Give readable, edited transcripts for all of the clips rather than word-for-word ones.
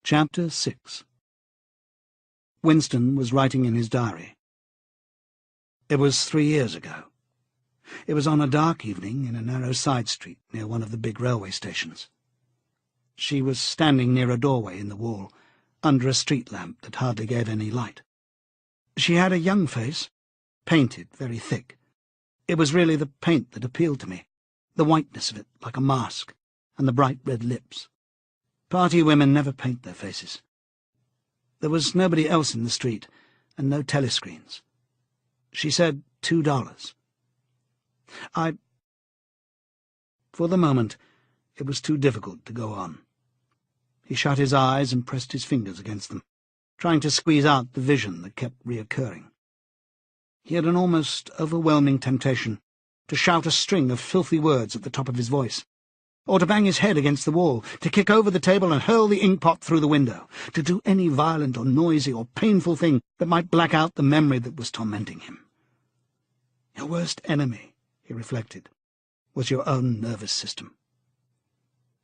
Chapter 6. Winston was writing in his diary. It was 3 years ago. It was on a dark evening in a narrow side street near one of the big railway stations. She was standing near a doorway in the wall, under a street lamp that hardly gave any light. She had a young face, painted very thick. It was really the paint that appealed to me, the whiteness of it like a mask, and the bright red lips. Party women never paint their faces. There was nobody else in the street, and no telescreens. She said $2. For the moment, it was too difficult to go on. He shut his eyes and pressed his fingers against them, trying to squeeze out the vision that kept reoccurring. He had an almost overwhelming temptation to shout a string of filthy words at the top of his voice, or to bang his head against the wall, to kick over the table and hurl the inkpot through the window, to do any violent or noisy or painful thing that might black out the memory that was tormenting him. Your worst enemy, he reflected, was your own nervous system.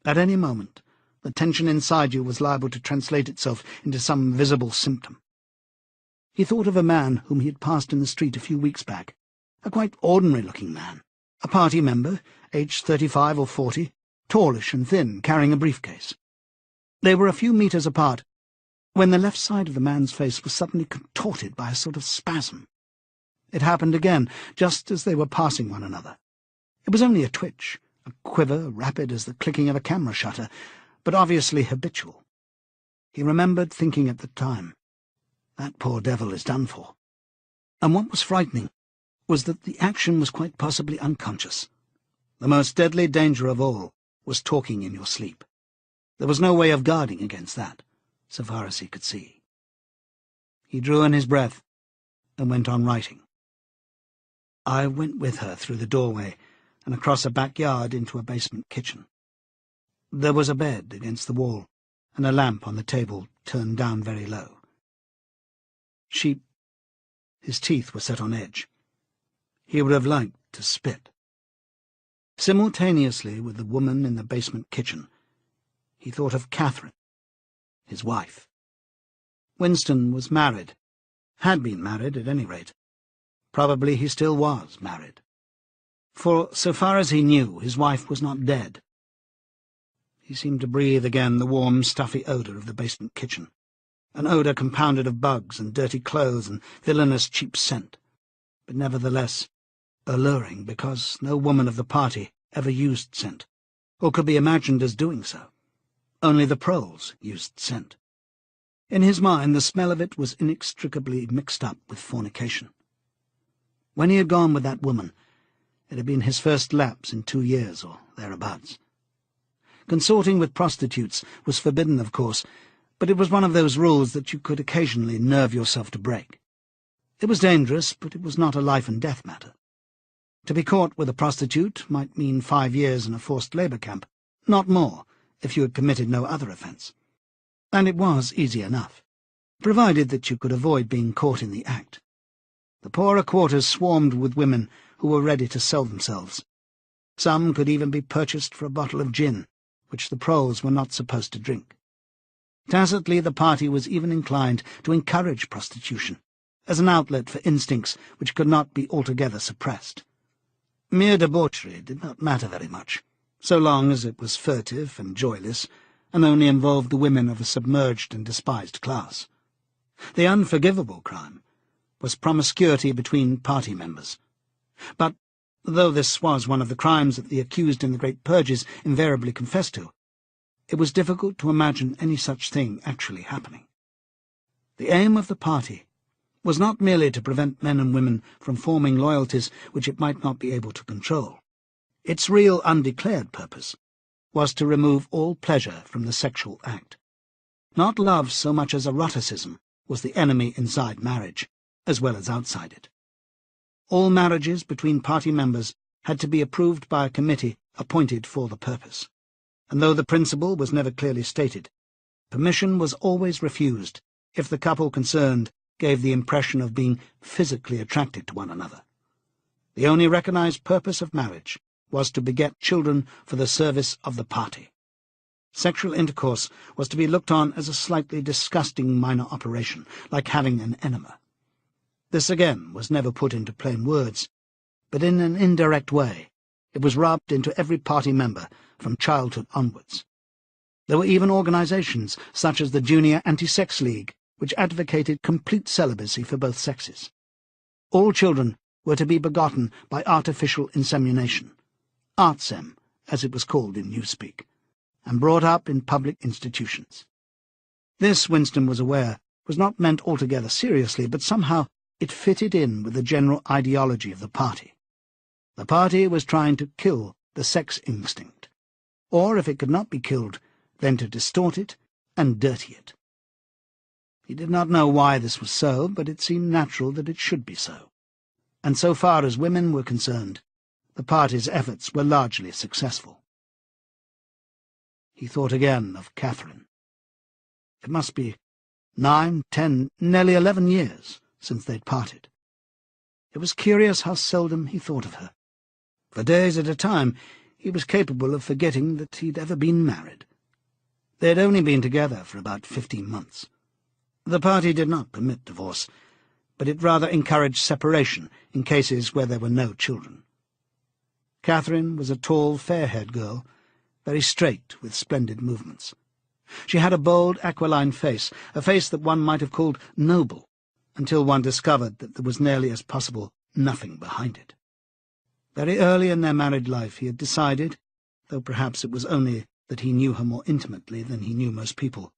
At any moment, the tension inside you was liable to translate itself into some visible symptom. He thought of a man whom he had passed in the street a few weeks back, a quite ordinary-looking man, a party member, aged 35 or 40, tallish and thin, carrying a briefcase. They were a few meters apart, when the left side of the man's face was suddenly contorted by a sort of spasm. It happened again, just as they were passing one another. It was only a twitch, a quiver rapid as the clicking of a camera shutter, but obviously habitual. He remembered thinking at the time, that poor devil is done for. And what was frightening was that the action was quite possibly unconscious. The most deadly danger of all was talking in your sleep. There was no way of guarding against that, so far as he could see. He drew in his breath and went on writing. I went with her through the doorway and across a backyard into a basement kitchen. There was a bed against the wall and a lamp on the table turned down very low. His teeth were set on edge. He would have liked to spit. Simultaneously with the woman in the basement kitchen, he thought of Catherine, his wife. Winston was married, had been married at any rate. Probably he still was married. For, so far as he knew, his wife was not dead. He seemed to breathe again the warm, stuffy odour of the basement kitchen, an odour compounded of bugs and dirty clothes and villainous cheap scent, but nevertheless alluring, because no woman of the party ever used scent, or could be imagined as doing so. Only the proles used scent. In his mind the smell of it was inextricably mixed up with fornication. When he had gone with that woman, it had been his first lapse in 2 years or thereabouts. Consorting with prostitutes was forbidden, of course, but it was one of those rules that you could occasionally nerve yourself to break. It was dangerous, but it was not a life-and-death matter. To be caught with a prostitute might mean 5 years in a forced labour camp, not more, if you had committed no other offence. And it was easy enough, provided that you could avoid being caught in the act. The poorer quarters swarmed with women who were ready to sell themselves. Some could even be purchased for a bottle of gin, which the proles were not supposed to drink. Tacitly the party was even inclined to encourage prostitution, as an outlet for instincts which could not be altogether suppressed. Mere debauchery did not matter very much, so long as it was furtive and joyless, and only involved the women of a submerged and despised class. The unforgivable crime was promiscuity between party members. But, though this was one of the crimes that the accused in the great purges invariably confessed to, it was difficult to imagine any such thing actually happening. The aim of the party was not merely to prevent men and women from forming loyalties which it might not be able to control. Its real undeclared purpose was to remove all pleasure from the sexual act. Not love so much as eroticism was the enemy inside marriage, as well as outside it. All marriages between party members had to be approved by a committee appointed for the purpose, and though the principle was never clearly stated, permission was always refused if the couple concerned gave the impression of being physically attracted to one another. The only recognized purpose of marriage was to beget children for the service of the party. Sexual intercourse was to be looked on as a slightly disgusting minor operation, like having an enema. This again was never put into plain words, but in an indirect way it was rubbed into every party member from childhood onwards. There were even organizations such as the Junior Anti-Sex League, which advocated complete celibacy for both sexes. All children were to be begotten by artificial insemination, artsem, as it was called in newspeak, and brought up in public institutions. This, Winston was aware, was not meant altogether seriously, but somehow it fitted in with the general ideology of the party. The party was trying to kill the sex instinct, or if it could not be killed, then to distort it and dirty it. He did not know why this was so, but it seemed natural that it should be so. And so far as women were concerned, the party's efforts were largely successful. He thought again of Catherine. It must be 9, 10, nearly 11 years since they'd parted. It was curious how seldom he thought of her. For days at a time he was capable of forgetting that he'd ever been married. They had only been together for about 15 months. The party did not permit divorce, but it rather encouraged separation in cases where there were no children. Catherine was a tall, fair-haired girl, very straight with splendid movements. She had a bold, aquiline face, a face that one might have called noble, until one discovered that there was nearly as possible nothing behind it. Very early in their married life he had decided, though perhaps it was only that he knew her more intimately than he knew most people,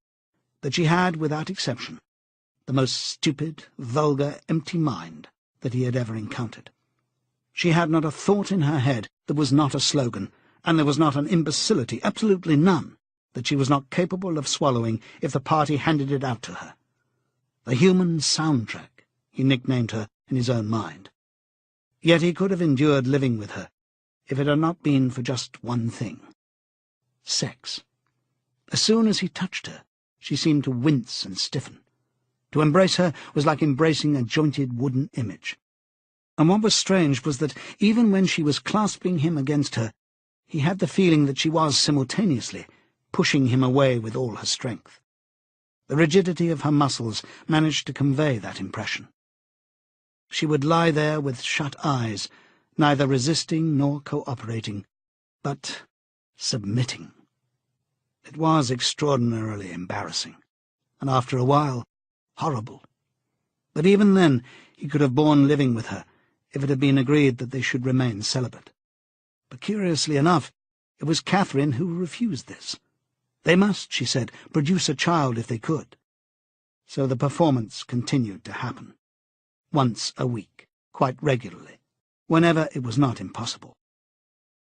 that she had, without exception, the most stupid, vulgar, empty mind that he had ever encountered. She had not a thought in her head that was not a slogan, and there was not an imbecility, absolutely none, that she was not capable of swallowing if the party handed it out to her. The human soundtrack, he nicknamed her in his own mind. Yet he could have endured living with her if it had not been for just one thing: sex. As soon as he touched her, she seemed to wince and stiffen. To embrace her was like embracing a jointed wooden image. And what was strange was that even when she was clasping him against her, he had the feeling that she was simultaneously pushing him away with all her strength. The rigidity of her muscles managed to convey that impression. She would lie there with shut eyes, neither resisting nor cooperating, but submitting. It was extraordinarily embarrassing, and after a while, horrible. But even then he could have borne living with her if it had been agreed that they should remain celibate. But curiously enough, it was Catherine who refused this. They must, she said, produce a child if they could. So the performance continued to happen. Once a week, quite regularly, whenever it was not impossible.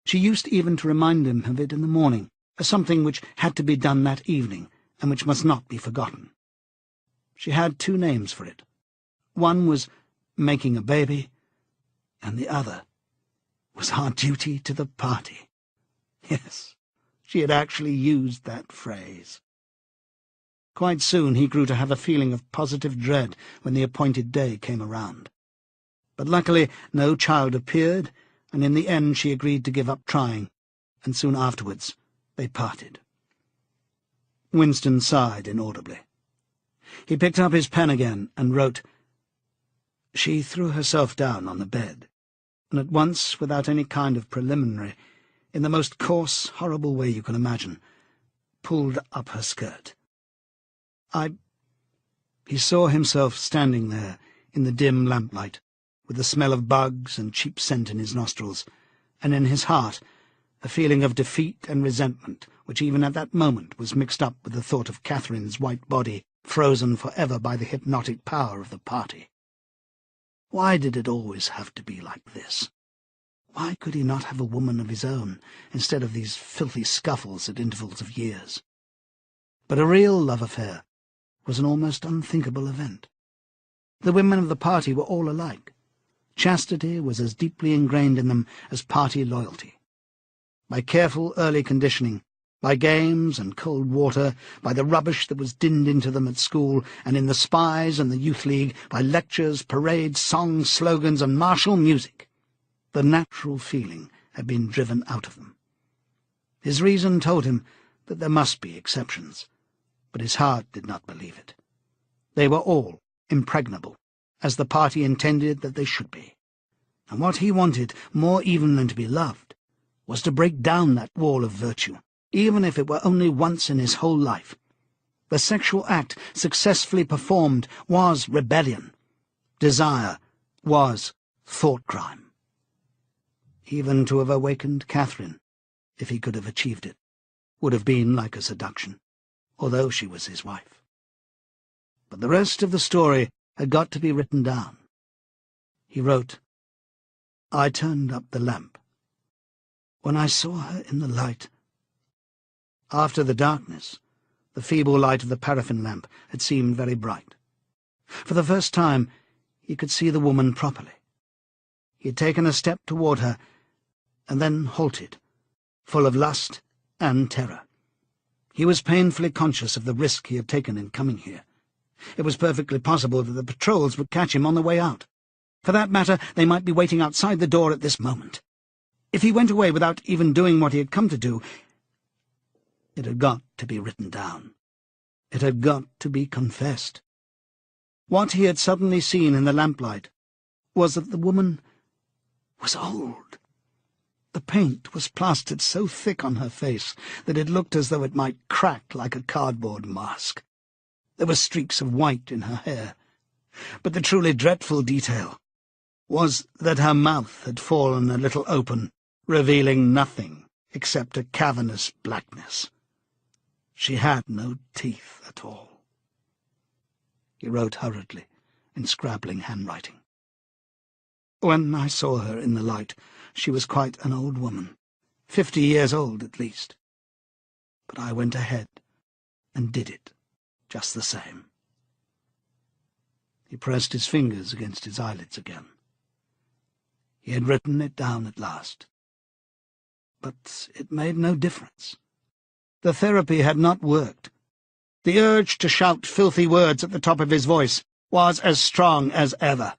She used even to remind him of it in the morning, as something which had to be done that evening, and which must not be forgotten. She had 2 names for it. One was making a baby, and the other was our duty to the party. Yes, she had actually used that phrase. Quite soon he grew to have a feeling of positive dread when the appointed day came around. But luckily no child appeared, and in the end she agreed to give up trying, and soon afterwards they parted. Winston sighed inaudibly. He picked up his pen again and wrote, "She threw herself down on the bed, and at once, without any kind of preliminary, in the most coarse, horrible way you can imagine, pulled up her skirt. He saw himself standing there in the dim lamplight, with the smell of bugs and cheap scent in his nostrils, and in his heart a feeling of defeat and resentment which even at that moment was mixed up with the thought of Catherine's white body frozen forever by the hypnotic power of the party. Why did it always have to be like this? Why could he not have a woman of his own, instead of these filthy scuffles at intervals of years? But a real love affair was an almost unthinkable event. The women of the party were all alike. Chastity was as deeply ingrained in them as party loyalty. By careful early conditioning, by games and cold water, by the rubbish that was dinned into them at school and in the spies and the youth league, by lectures, parades, songs, slogans, and martial music, the natural feeling had been driven out of them. His reason told him that there must be exceptions, but his heart did not believe it. They were all impregnable, as the party intended that they should be. And what he wanted, more even than to be loved, was to break down that wall of virtue, even if it were only once in his whole life. The sexual act successfully performed was rebellion. Desire was thought crime. Even to have awakened Catherine, if he could have achieved it, would have been like a seduction, although she was his wife. But the rest of the story had got to be written down. He wrote, "I turned up the lamp. When I saw her in the light..." After the darkness, the feeble light of the paraffin lamp had seemed very bright. For the first time, he could see the woman properly. He had taken a step toward her, and then halted, full of lust and terror. He was painfully conscious of the risk he had taken in coming here. It was perfectly possible that the patrols would catch him on the way out. For that matter, they might be waiting outside the door at this moment. If he went away without even doing what he had come to do, it had got to be written down. It had got to be confessed. What he had suddenly seen in the lamplight was that the woman was old. The paint was plastered so thick on her face that it looked as though it might crack like a cardboard mask. There were streaks of white in her hair. But the truly dreadful detail was that her mouth had fallen a little open, revealing nothing except a cavernous blackness. She had no teeth at all. He wrote hurriedly, in scrabbling handwriting. When I saw her in the light, she was quite an old woman, 50 years old at least. But I went ahead and did it just the same. He pressed his fingers against his eyelids again. He had written it down at last. But it made no difference. The therapy had not worked. The urge to shout filthy words at the top of his voice was as strong as ever.